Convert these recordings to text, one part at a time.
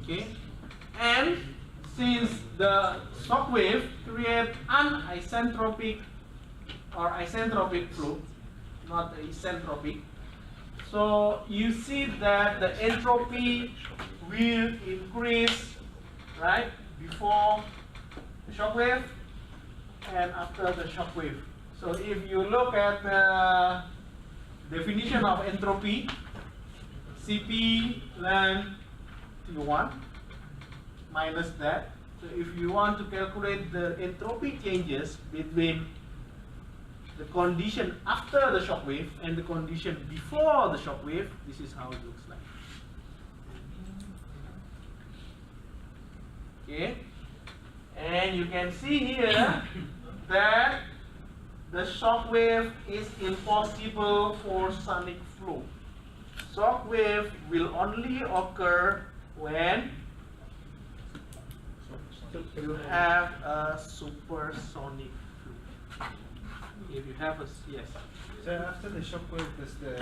Okay, and since the shock wave creates anisentropic or isentropic flow, not isentropic, so you see that the entropy will increase, right, before the shock wave and after the shock wave. So if you look at the definition of entropy, Cp ln T1 minus that. So if you want to calculate the entropy changes between the condition after the shock wave and the condition before the shock wave, this is how it looks like. Okay, and you can see here that the shock wave is impossible for sonic flow. Shock wave will only occur when you have a supersonic flow. If you have a yes. So after the shock wave, does the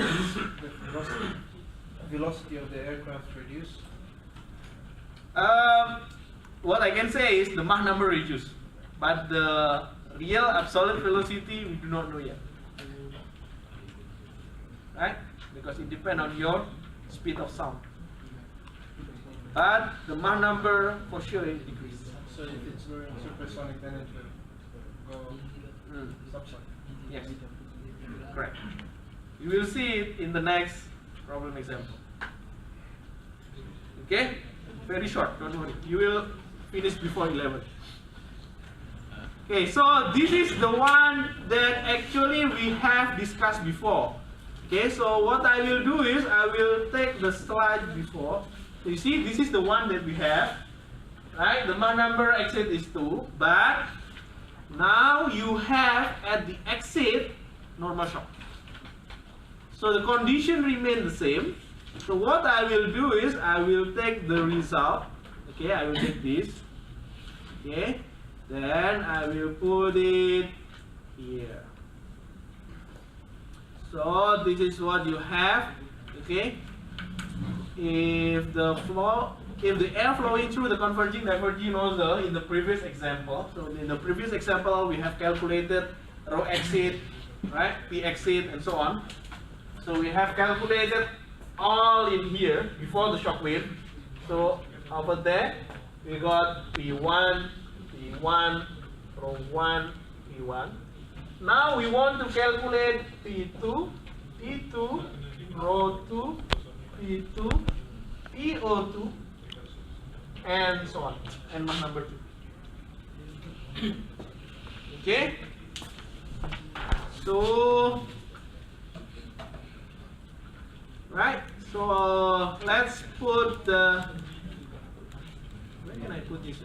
velocity of the aircraft reduce? What I can say is the Mach number reduces, but the real absolute velocity we do not know yet. Right? Because it depends on your speed of sound. But the Mach number for sure is decreased. So if it's going supersonic, then it will go subsonic. Yes, correct. You will see it in the next problem example. Okay? Very short, don't worry. You will finish before 11. Okay, so this is the one that actually we have discussed before. Okay, so what I will do is I will take the slide before. So you see, this is the one that we have. Right? The Mach number exit is 2, but now you have at the exit normal shock. So the condition remain the same. So what I will do is I will take the result. Okay, I will take this. Okay, then I will put it here. So this is what you have. Okay, if the air flowing through the converging diverging nozzle in the previous example, so in the previous example we have calculated rho exit, right, P exit and so on. So we have calculated all in here before the shock wave. So over there we got P1, P1, rho 1, P1. Now we want to calculate P2, P2, rho 2, P2, PO2, and so on, and Mach number 2. Okay, so right, so let's put the, where can I put this?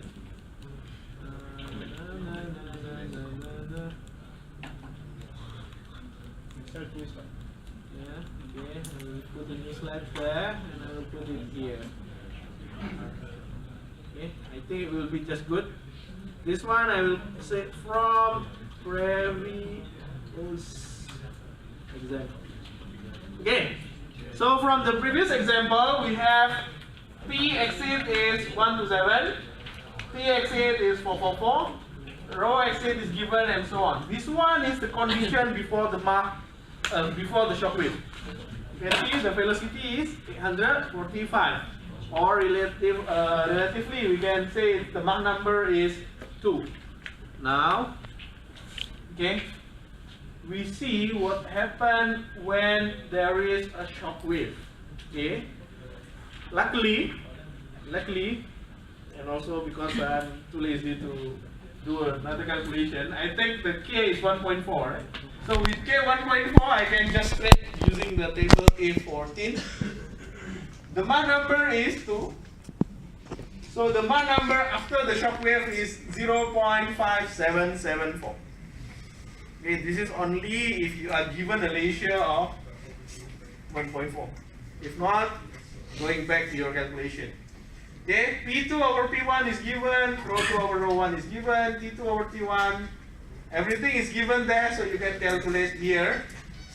Yeah, okay, I will put the new slide there and I will put it here. Okay, I think it will be just good. This one I will say from previous example. Okay, so from the previous example we have P exit is 127, P exit is 444, rho exit is given and so on. This one is the condition before the before the shock wave. You can see the velocity is 845. Or relatively, we can say the Mach number is 2. Now, okay, we see what happens when there is a shock wave. Okay, luckily, and also because I'm too lazy to do another calculation, I think the K is 1.4. Right? So with K 1.4, I can just straight using the table A14. The Mach number is 2. So the Mach number after the shock wave is 0.5774. Okay, this is only if you are given a ratio of 1.4. If not, going back to your calculation. Okay, P2 over P1 is given, rho 2 over rho 1 is given, T2 over T1. Everything is given there, so you can calculate here.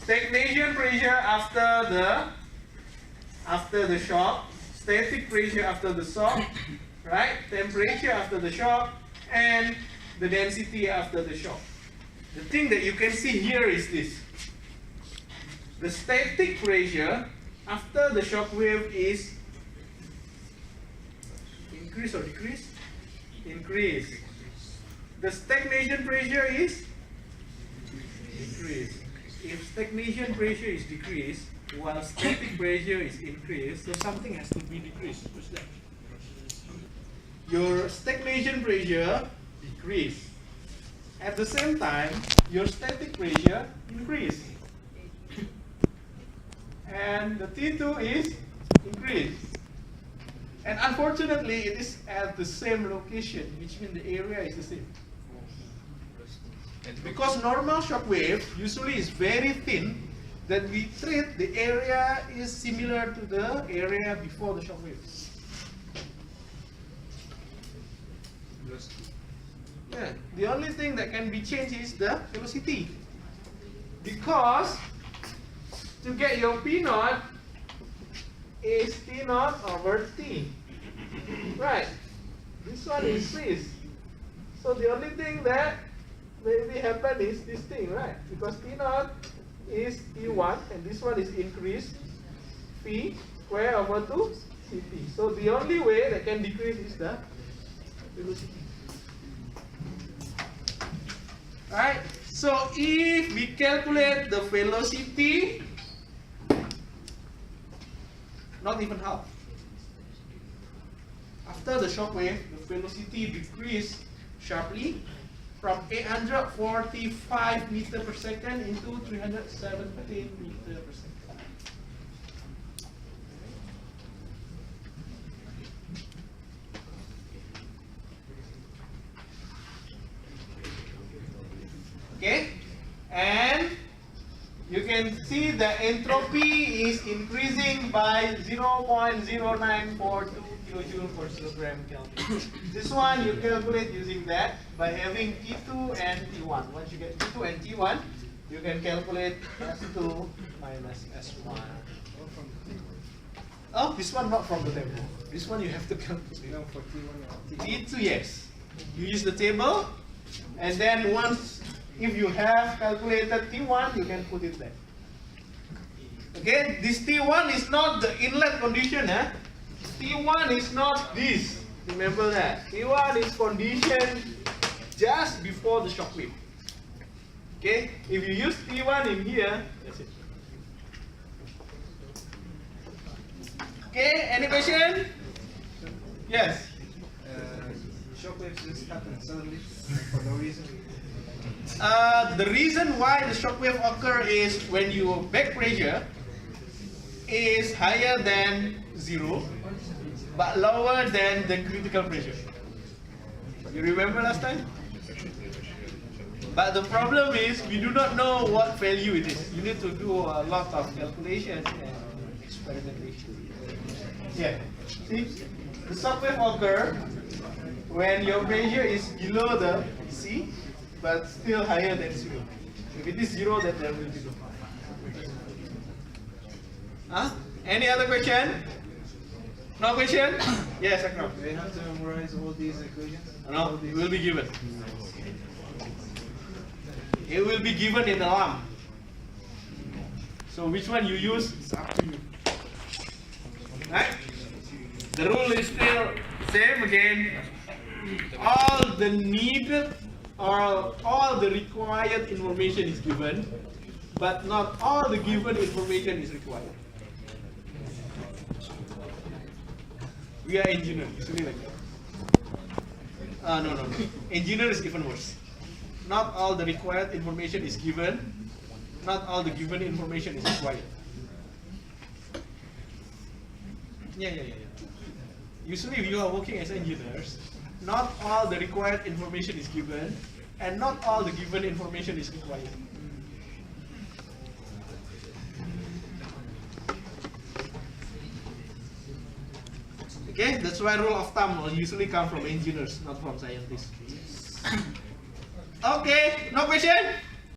Stagnation pressure after the shock. static pressure after the shock, right? Temperature after the shock, and the density after the shock. The thing that you can see here is this. The static pressure after the shock wave is increase or decrease? Increase. The stagnation pressure is decrease. If stagnation pressure is decreased, while static pressure is increased, so something has to be decreased. What's that? Your stagnation pressure decrease. At the same time, your static pressure increase. And the T2 is increased. And unfortunately, it is at the same location, which means the area is the same. Because normal shock wave usually is very thin, that we treat the area is similar to the area before the shock wave. Yeah, the only thing that can be changed is the velocity. Because to get your P naught is T naught over T. Right. This one is this. So the only thing that maybe happen is this thing, right? Because T naught is T1 and this one is increased P square over 2 Ct. So the only way that can decrease is the velocity. Right? So if we calculate the velocity, not even half. After the shock wave, the velocity decreased sharply from 845 meters per second into 317 meters per second. Okay, and you can see the entropy is increasing by 0.0942 kilojoule per kilogram Kelvin. This one you calculate using that by having T2 and T1. Once you get T2 and T1, you can calculate S2 minus S1. Oh, this one not from the table. This one you have to calculate. For T1 T2, yes. You use the table, and then once if you have calculated T1, you can put it there. Okay, this T1 is not the inlet condition. T1 is not this. Remember that. T1 is condition just before the shock wave. Okay, if you use T1 in here, that's it. Okay, any question? Yes. Shock waves just happen suddenly for no reason. The reason why the shock wave occur is when your back pressure is higher than 0 but lower than the critical pressure. You remember last time? But the problem is we do not know what value it is. You need to do a lot of calculation and experimentation. Yeah. See? The shock wave occur when your pressure is below the C but still higher than 0. If it is 0, then there will be no. Huh? Any other question? No question? Yes, Akram. Do we have to memorize all these equations? No, it will be given. It will be given in a lump. So which one you use, it's up to you. Right? The rule is still same again. All the needed or all the required information is given, but not all the given information is required. We are engineers, usually like that. No. Engineer is even worse. Not all the required information is given, not all the given information is required. Yeah. Usually if you are working as engineers, not all the required information is given, and not all the given information is required. Okay, that's why rule of thumb will usually come from engineers, not from scientists. Okay, no question?